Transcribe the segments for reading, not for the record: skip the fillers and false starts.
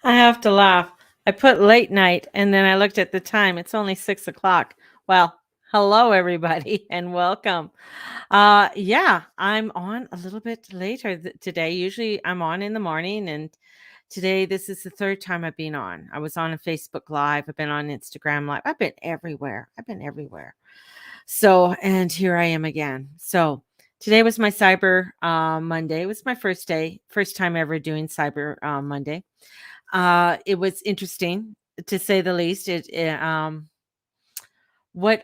I have to laugh. I put late night and then I looked at the time. It's only 6 o'clock. Well, hello everybody and welcome. Yeah, I'm on a little bit later today. Usually I'm on in the morning, and today this is the third time I've been on. I was on a Facebook Live, I've been on Instagram Live. I've been everywhere. I've been everywhere. So, and here I am again. So, today was my Cyber Monday. It was my first time ever doing Cyber Monday. It was interesting, to say the least. What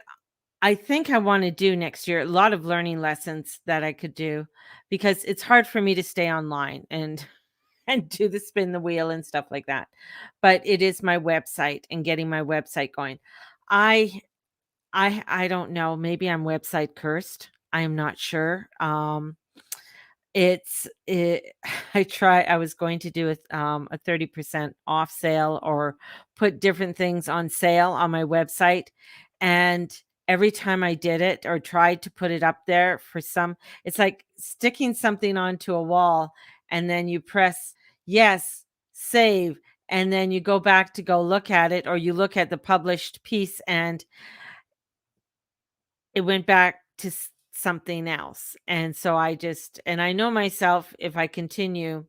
I think I wanna do next year, a lot of learning lessons that I could do, because it's hard for me to stay online and and do the spin the wheel and stuff like that. But it is my website and getting my website going. I I don't know, maybe I'm website cursed. I am not sure. It's it I was going to do a 30% off sale, or put different things on sale on my website, and every time I did it or tried to put it up there, it's like sticking something onto a wall, and then you press yes, save, and then you go back to go look at it, or you look at the published piece and it went back to something else. And so I know myself, if I continue,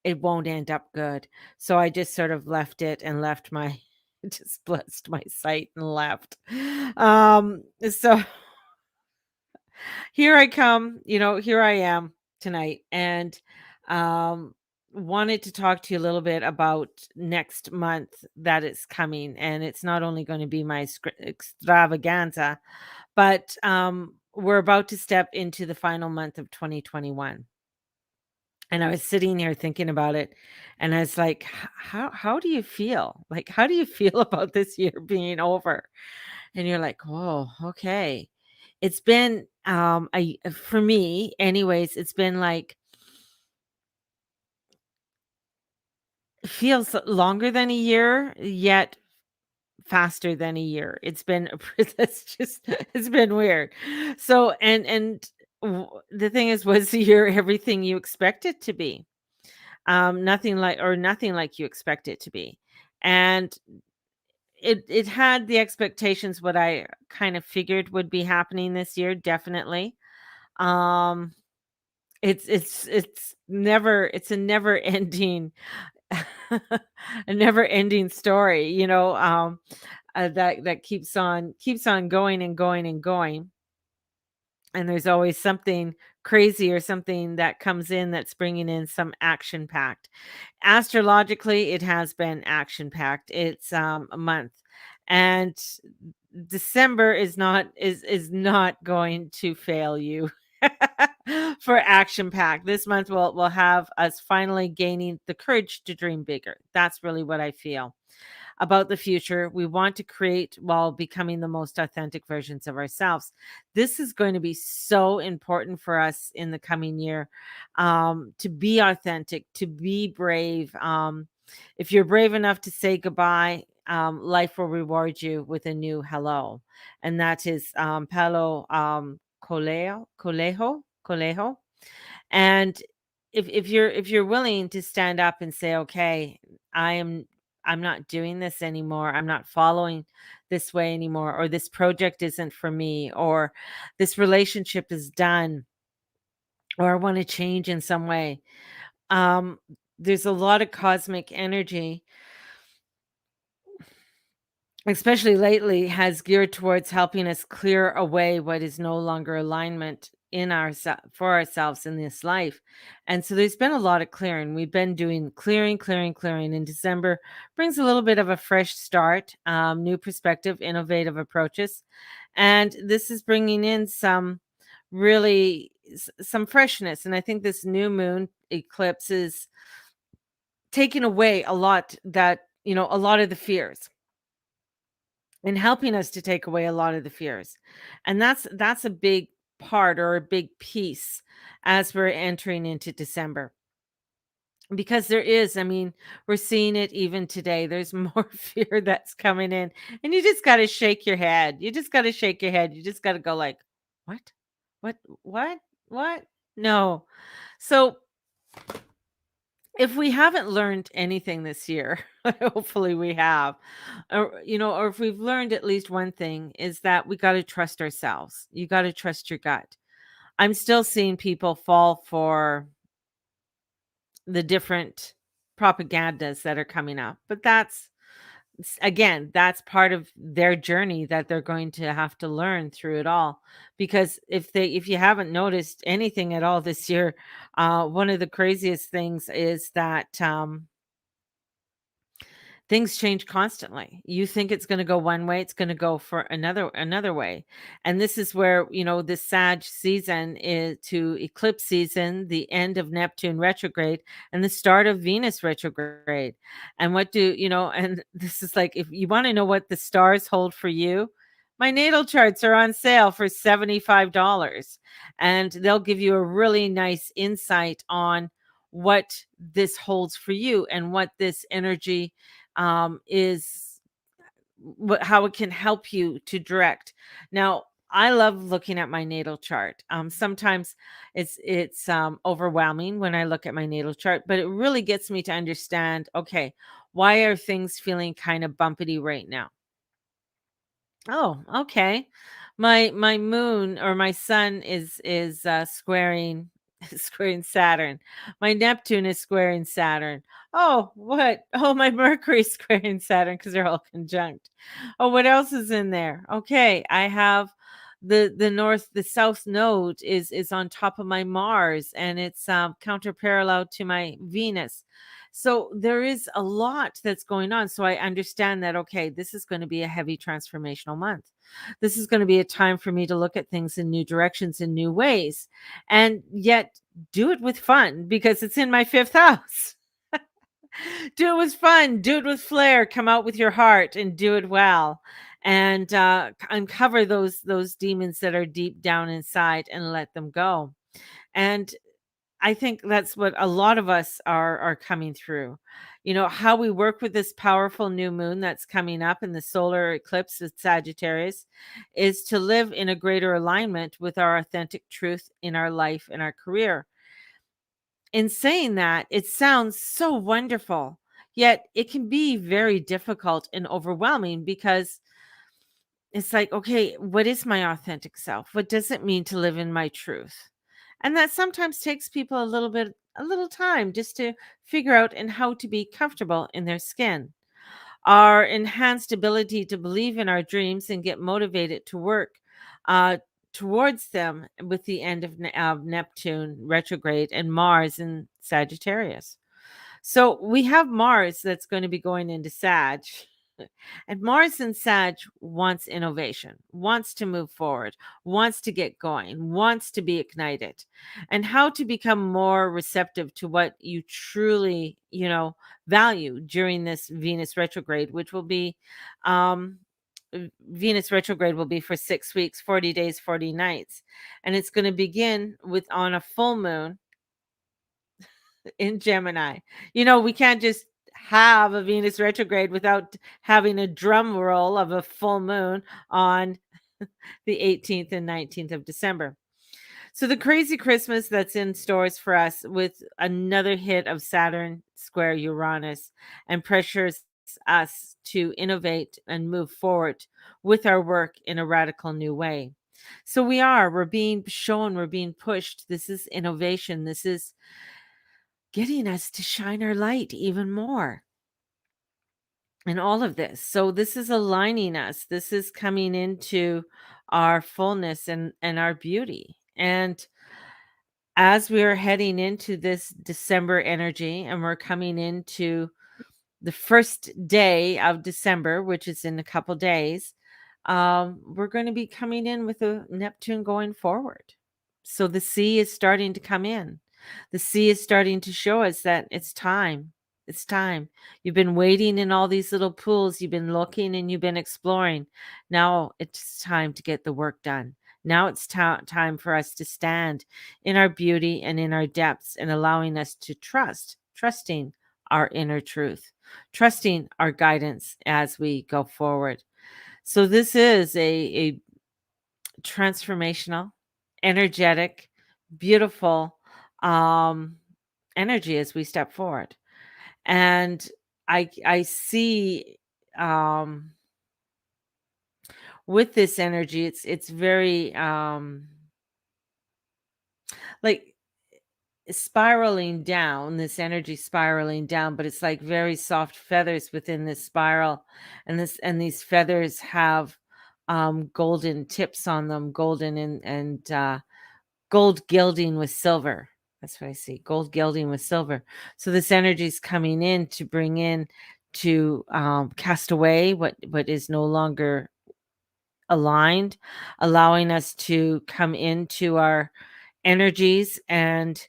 it won't end up good. So I just sort of left it and left my just blessed my site and left. So here I come, here I am tonight, and um wanted to talk to you a little bit about next month that is coming. And it's not only going to be my extravaganza, but we're about to step into the final month of 2021. And I was sitting here thinking about it, and I was like, How do you feel? Like, how do you feel about this year being over?" And you're like, "Oh, okay." It's been for me anyways, it's been like, it feels longer than a year, yet faster than a year. It's been that's just it's been weird. So, the thing is, was the year everything you expect it to be? Nothing like you expect it to be. And it had the expectations what I kind of figured would be happening this year, definitely. Um it's a never ending a never ending story, that keeps on going and going and going. And there's always something crazy or something that comes in that's bringing in some action packed. Astrologically, it has been action packed. It's a month, and December is not going to fail you for action packed. This month will have us finally gaining the courage to dream bigger. That's really what I feel about the future we want to create, while becoming the most authentic versions of ourselves. This is going to be so important for us in the coming year, to be authentic, to be brave. If you're brave enough to say goodbye, life will reward you with a new hello. And that is Palo Colejo. And if you're willing to stand up and say, okay, I am I'm not doing this anymore. I'm not following this way anymore, or this project isn't for me, or this relationship is done, or I want to change in some way. Um, there's a lot of cosmic energy, especially lately, has geared towards helping us clear away what is no longer alignment for ourselves in this life. And so there's been a lot of clearing. We've been doing clearing. In December brings a little bit of a fresh start, new perspective, innovative approaches. And this is bringing in some freshness. And I think this new moon eclipse is taking away a lot of the fears, and helping us to take away a lot of the fears. And that's a big part, or a big piece, as we're entering into December. Because we're seeing it even today. There's more fear that's coming in, and you just got to shake your head. You just got to shake your head. You just got to go like, "What? What? What? What? No." So If we haven't learned anything this year, hopefully we have, or if we've learned at least one thing, is that we got to trust ourselves. You got to trust your gut. I'm still seeing people fall for the different propagandas that are coming up, but again, that's part of their journey that they're going to have to learn through it all. Because if you haven't noticed anything at all this year, one of the craziest things is that things change constantly. You think it's gonna go one way, it's gonna go for another way. And this is where, this Sag season is to eclipse season, the end of Neptune retrograde, and the start of Venus retrograde. And what do you know, and this is like, if you wanna know what the stars hold for you, my natal charts are on sale for $75, and they'll give you a really nice insight on what this holds for you and what this energy is how it can help you to direct. Now, I love looking at my natal chart. Sometimes it's overwhelming when I look at my natal chart, but it really gets me to understand. Okay, why are things feeling kind of bumpity right now? Oh, okay. My moon or my sun is squaring squaring Saturn. My Neptune is squaring Saturn. Oh, what? Oh, my Mercury's squaring Saturn because they're all conjunct. Oh, what else is in there? Okay, I have the south node is on top of my Mars, and it's counter parallel to my Venus. So there is a lot that's going on. So I understand that, okay, this is going to be a heavy transformational month. This is going to be a time for me to look at things in new directions, in new ways, and yet do it with fun because it's in my fifth house. Do it with fun, do it with flair, come out with your heart and do it well. And uncover those demons that are deep down inside and let them go. And I think that's what a lot of us are coming through. How we work with this powerful new moon that's coming up in the solar eclipse with Sagittarius is to live in a greater alignment with our authentic truth in our life and our career. In saying that, it sounds so wonderful, yet it can be very difficult and overwhelming because it's like, okay, what is my authentic self? What does it mean to live in my truth? And that sometimes takes people a little time just to figure out and how to be comfortable in their skin. Our enhanced ability to believe in our dreams and get motivated to work uh, towards them with the end of Neptune retrograde and Mars in Sagittarius. So we have Mars that's going to be going into Sag. And Mars in Sag wants innovation, wants to move forward, wants to get going, wants to be ignited, and how to become more receptive to what you truly, value during this Venus retrograde, which will be Venus retrograde will be for 6 weeks, 40 days, 40 nights. And it's going to begin with on a full moon in Gemini. We can't just have a Venus retrograde without having a drum roll of a full moon on the 18th and 19th of December. So the crazy Christmas that's in stores for us with another hit of Saturn square Uranus and pressures us to innovate and move forward with our work in a radical new way. So we're being shown, we're being pushed. This is innovation. This is getting us to shine our light even more in all of this. So this is aligning us. This is coming into our fullness and our beauty. And as we are heading into this December energy and we're coming into the first day of December, which is in a couple days, we're going to be coming in with a Neptune going forward. So the sea is starting to come in. The sea is starting to show us that it's time. It's time. You've been waiting in all these little pools. You've been looking and you've been exploring. Now it's time to get the work done. Now it's time for us to stand in our beauty and in our depths and allowing us to trusting our inner truth, trusting our guidance as we go forward. So this is a transformational, energetic, beautiful, um, energy as we step forward. And I see, um, with this energy, it's very, like, spiraling down, this energy spiraling down, but it's like very soft feathers within this spiral, and these feathers have, golden tips on them, golden and gold gilding with silver. That's what I see, gold gilding with silver. So this energy is coming in to bring in, to, cast away what is no longer aligned, allowing us to come into our energies and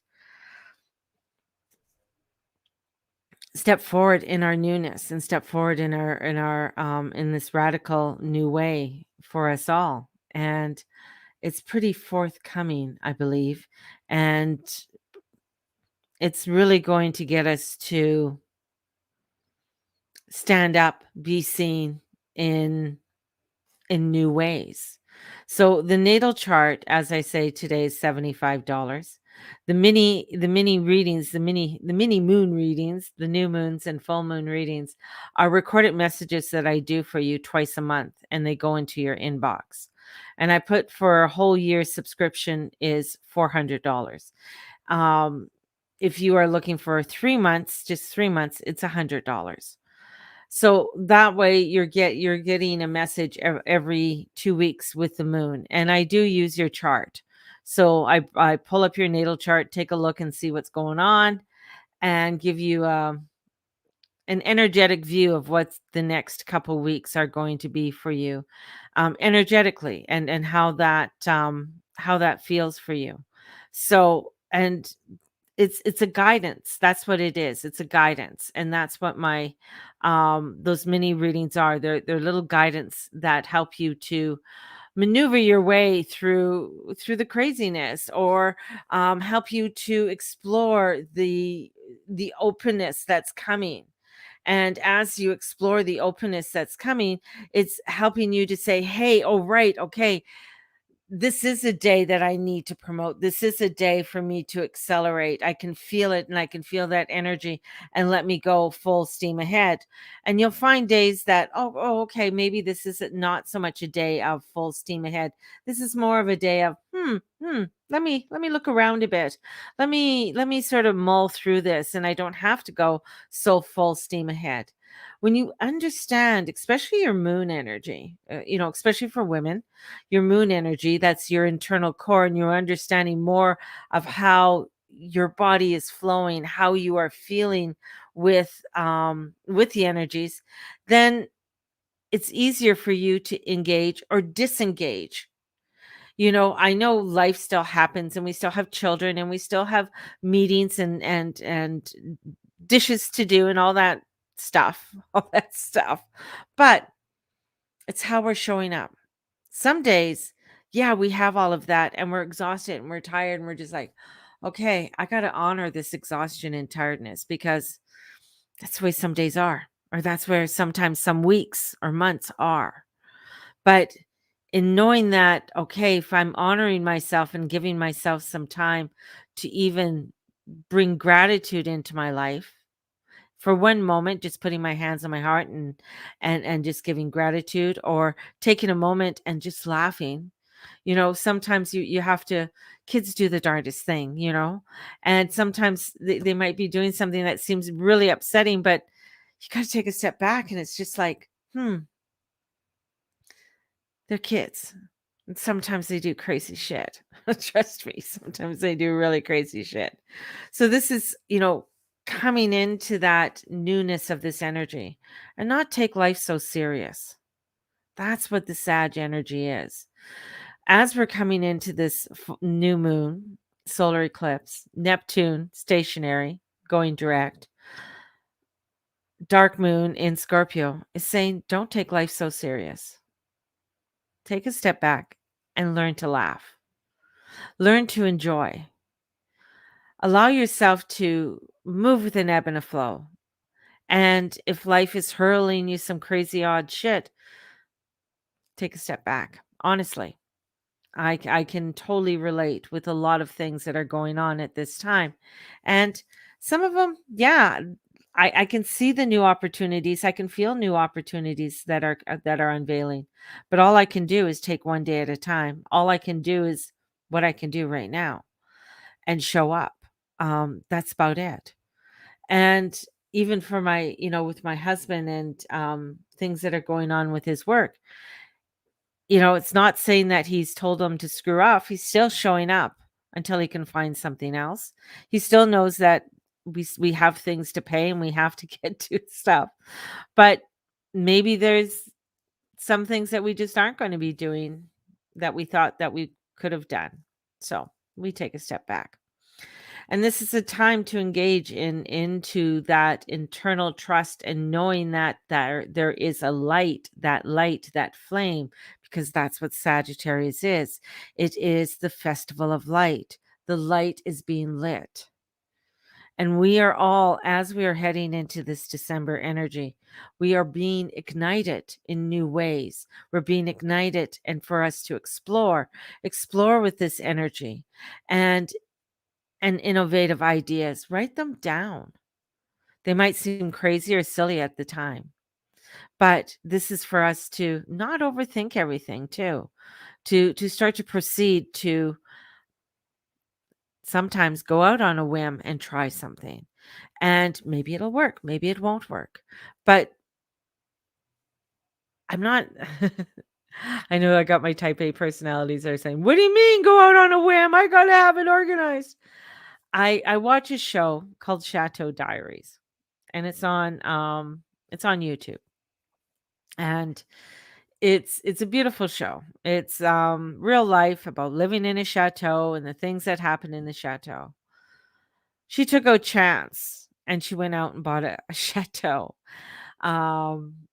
step forward in our newness and step forward in our in this radical new way for us all. And it's pretty forthcoming, I believe. And it's really going to get us to stand up, be seen in new ways. So the natal chart, as I say today, is $75. The mini readings, the mini moon readings, the new moons and full moon readings are recorded messages that I do for you twice a month, and they go into your inbox. And I put for a whole year subscription is $400. Um, if you are looking for 3 months, just 3 months, it's $100. So that way you're getting a message every 2 weeks with the moon, and I do use your chart. So I pull up your natal chart, take a look and see what's going on, and give you, an energetic view of what the next couple weeks are going to be for you, energetically, and how that feels for you. So, and it's a guidance. That's what it is. It's a guidance, and that's what my, those mini readings are. They're little guidance that help you to maneuver your way through the craziness, or, help you to explore the openness that's coming. And as you explore the openness that's coming, it's helping you to say, "Hey, oh right, okay, this is a day that I need to promote. This is a day for me to accelerate. I can feel it and I can feel that energy, and let me go full steam ahead." And you'll find days that, okay, maybe this is not so much a day of full steam ahead. This is more of a day of, let me look around a bit. Let me sort of mull through this, and I don't have to go so full steam ahead. When you understand, especially your moon energy, especially for women, your moon energy, that's your internal core, and you're understanding more of how your body is flowing, how you are feeling with the energies, then it's easier for you to engage or disengage. I know life still happens, and we still have children, and we still have meetings and dishes to do and all that stuff, all that stuff. But it's how we're showing up. Some days, yeah, we have all of that and we're exhausted and we're tired and we're just like, okay, I got to honor this exhaustion and tiredness, because that's the way some days are, or that's where sometimes some weeks or months are. But in knowing that, okay, if I'm honoring myself and giving myself some time to even bring gratitude into my life, for one moment, just putting my hands on my heart and just giving gratitude, or taking a moment and just laughing. Sometimes you have to, kids do the darndest thing, and sometimes they might be doing something that seems really upsetting, but you got to take a step back, and it's just like, they're kids. And sometimes they do crazy shit. Trust me, sometimes they do really crazy shit. So this is, coming into that newness of this energy, and not take life so serious. That's what the Sag energy is. As we're coming into this new moon, solar eclipse, Neptune stationary, going direct, dark moon in Scorpio is saying, don't take life so serious. Take a step back and learn to laugh. Learn to enjoy. Allow yourself to move with an ebb and a flow. And if life is hurling you some crazy odd shit, take a step back. Honestly, I can totally relate with a lot of things that are going on at this time. And Some of them, yeah, I can see the new opportunities, I can feel new opportunities that are unveiling, but all I can do is take one day at a time. All I can do is what I can do right now and show up. That's about it. And even for my, with my husband and, things that are going on with his work, it's not saying that he's told him to screw off. He's still showing up until he can find something else. He still knows that we have things to pay and we have to get to stuff. But maybe there's some things that we just aren't going to be doing that we thought that we could have done. So we take a step back. And this is a time to engage into that internal trust and knowing that there is a light, that flame, because that's what Sagittarius is. It is the festival of light. The light is being lit. And we are all, as we are heading into this December energy, we are being ignited in new ways. We're being ignited, and for us to explore with this energy. And innovative ideas, write them down. They might seem crazy or silly at the time, but this is for us to not overthink everything too, to start to proceed to sometimes go out on a whim and try something. And maybe it'll work, maybe it won't work. But I'm not I know I got my type A personalities are saying, "What do you mean go out on a whim? I got to have it organized." I watch a show called Chateau Diaries, and it's on YouTube. And it's a beautiful show. It's real life about living in a chateau and the things that happen in the chateau. She took a chance and she went out and bought a chateau. Um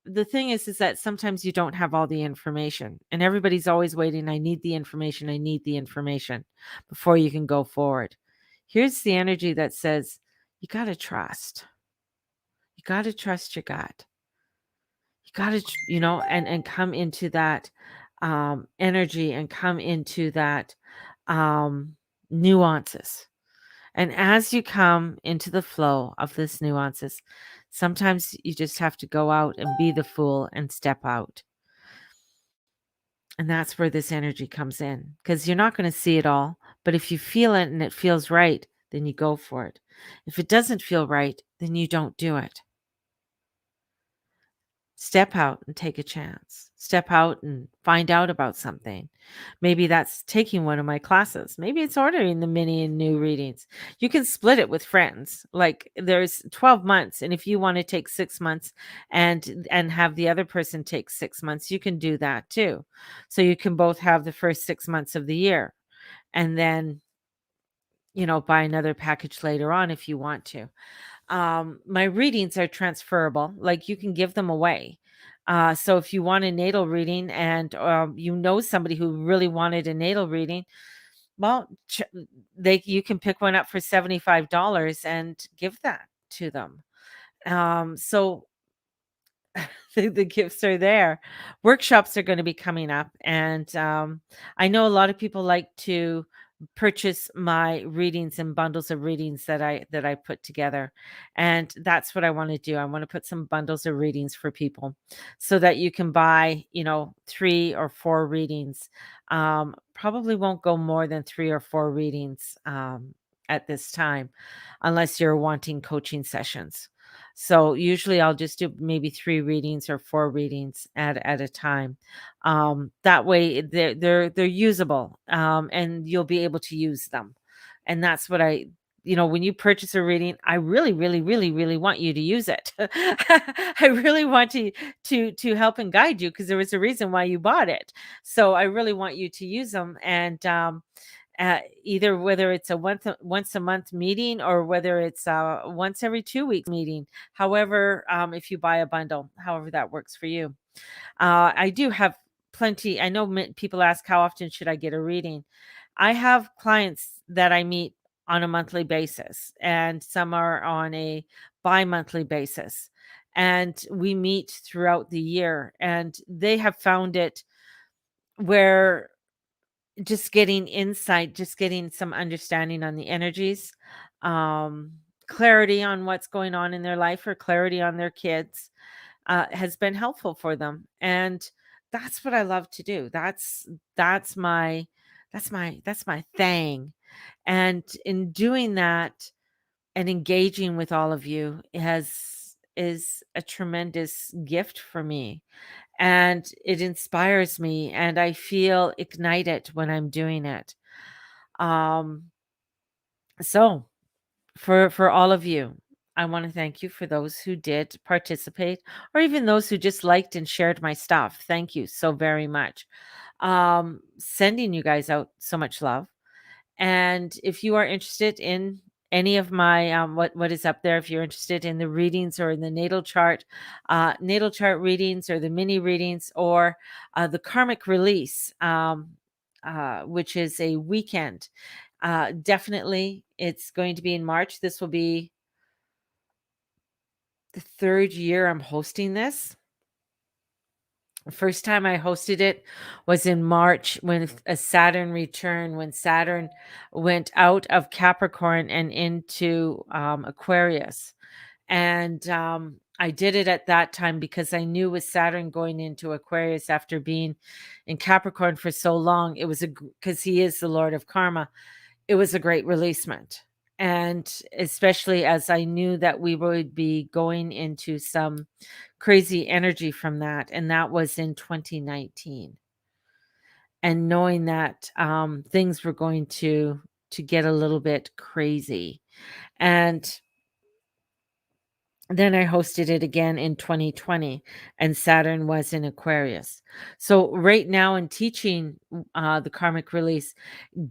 the thing is that sometimes you don't have all the information, and everybody's always waiting. I need the information. I need the information before you can go forward. Here's the energy that says you got to trust. You got to trust your gut. You got to, and come into that energy and come into that nuances. And as you come into the flow of this nuances, sometimes you just have to go out and be the fool and step out. And that's where this energy comes in, because you're not going to see it all. But if you feel it and it feels right, then you go for it. If it doesn't feel right, then you don't do it. Step out and take a chance. Step out and find out about something. Maybe that's taking one of my classes. Maybe it's ordering the mini and new readings. You can split it with friends. Like there's 12 months, and if you want to take 6 months and have the other person take 6 months, you can do that too. So you can both have the first 6 months of the year, and then, buy another package later on if you want to. My readings are transferable, like you can give them away. So if you want a natal reading and somebody who really wanted a natal reading, well, you can pick one up for $75 and give that to them. So the gifts are there. Workshops are going to be coming up, and I know a lot of people like to purchase my readings and bundles of readings that I put together, and that's what I want to do. I want to put some bundles of readings for people, so that you can buy, 3 or 4 readings. Probably won't go more than 3 or 4 readings at this time, unless you're wanting coaching sessions. So usually I'll just do maybe 3 readings or 4 readings at a time. That way they're usable, and you'll be able to use them. And that's what when you purchase a reading, I really, really, really, really want you to use it. I really want to help and guide you, because there was a reason why you bought it. So I really want you to use them, and either whether it's a once a month meeting, or whether it's once every 2 weeks meeting. However, if you buy a bundle, however that works for you. I do have plenty. I know people ask, how often should I get a reading? I have clients that I meet on a monthly basis, and some are on a bi-monthly basis. And we meet throughout the year, and they have found it where just getting insight, just getting some understanding on the energies, um, clarity on what's going on in their life or clarity on their kids has been helpful for them. And that's what I love to do. That's my that's my thing. And in doing that and engaging with all of you has is a tremendous gift for me, and it inspires me, and I feel ignited when I'm doing it. Um so for all of you, I want to thank you for those who did participate, or even those who just liked and shared my stuff. Thank you so very much. Sending you guys out so much love. And if you are interested in any of my what is up there, if you're interested in the readings or in the natal chart readings, or the mini readings, or the karmic release, which is a weekend, definitely it's going to be in March. This will be the third year I'm hosting this. The first time I hosted it was in March, when a Saturn return, when Saturn went out of Capricorn and into Aquarius. And I did it at that time because I knew with Saturn going into Aquarius after being in Capricorn for so long, it was because he is the Lord of Karma. It was a great releasement. And especially as I knew that we would be going into some crazy energy from that. And that was in 2019. And knowing that things were going to get a little bit crazy. And then I hosted it again in 2020, and Saturn was in Aquarius. So right now in teaching the karmic release,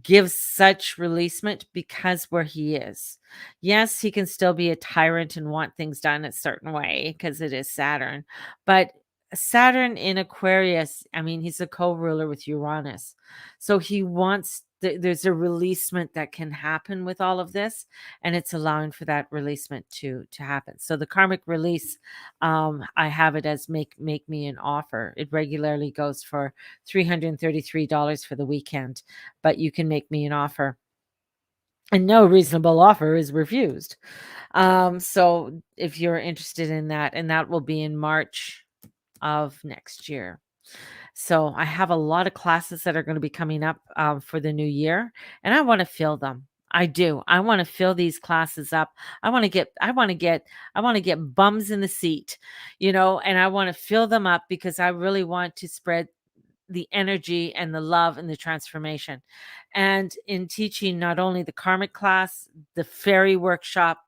gives such releasement because where he is. Yes, he can still be a tyrant and want things done a certain way because it is Saturn. But Saturn in Aquarius, I mean, he's a co-ruler with Uranus. So he wants there's a releasement that can happen with all of this, and it's allowing for that releasement to happen. So the karmic release, I have it as make me an offer. It regularly goes for $333 for the weekend, but you can make me an offer, and no reasonable offer is refused. So if you're interested in that, and that will be in March of next year. So I have a lot of classes that are going to be coming up for the new year, and I want to fill them. I do. I want to fill these classes up. I want to get bums in the seat, and I want to fill them up because I really want to spread the energy and the love and the transformation. And in teaching not only the karmic class, the fairy workshop,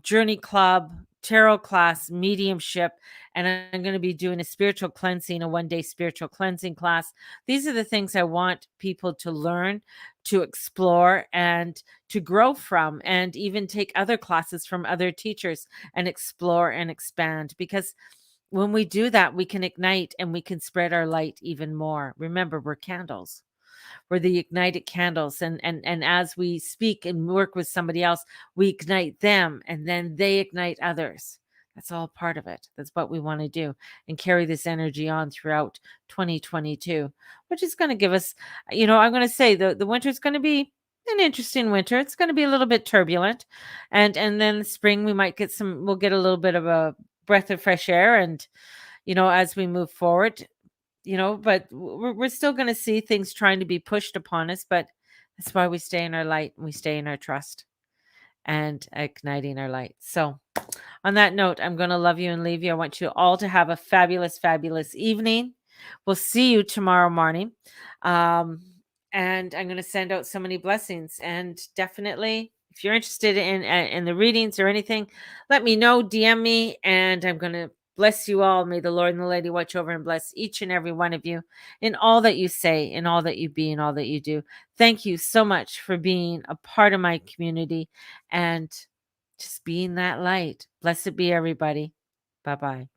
journey club, tarot class, mediumship, and I'm going to be doing a spiritual cleansing, a 1-day spiritual cleansing class. These are the things I want people to learn, to explore, and to grow from, and even take other classes from other teachers and explore and expand, because when we do that, we can ignite and we can spread our light even more. Remember, we're candles. We're the ignited candles. And as we speak and work with somebody else, we ignite them, and then they ignite others. That's all part of it. That's what we want to do, and carry this energy on throughout 2022, which is going to give us, I'm going to say the winter is going to be an interesting winter. It's going to be a little bit turbulent. And then spring, we'll get a little bit of a breath of fresh air. And, as we move forward, but we're still going to see things trying to be pushed upon us. But that's why we stay in our light, and we stay in our trust, and igniting our light. So on that note, I'm going to love you and leave you. I want you all to have a fabulous, fabulous evening. We'll see you tomorrow morning. Um, and I'm going to send out so many blessings. And definitely, if you're interested in the readings or anything, let me know, DM me, and I'm going to bless you all. May the Lord and the Lady watch over and bless each and every one of you in all that you say, in all that you be, in all that you do. Thank you so much for being a part of my community and just being that light. Blessed be everybody. Bye bye.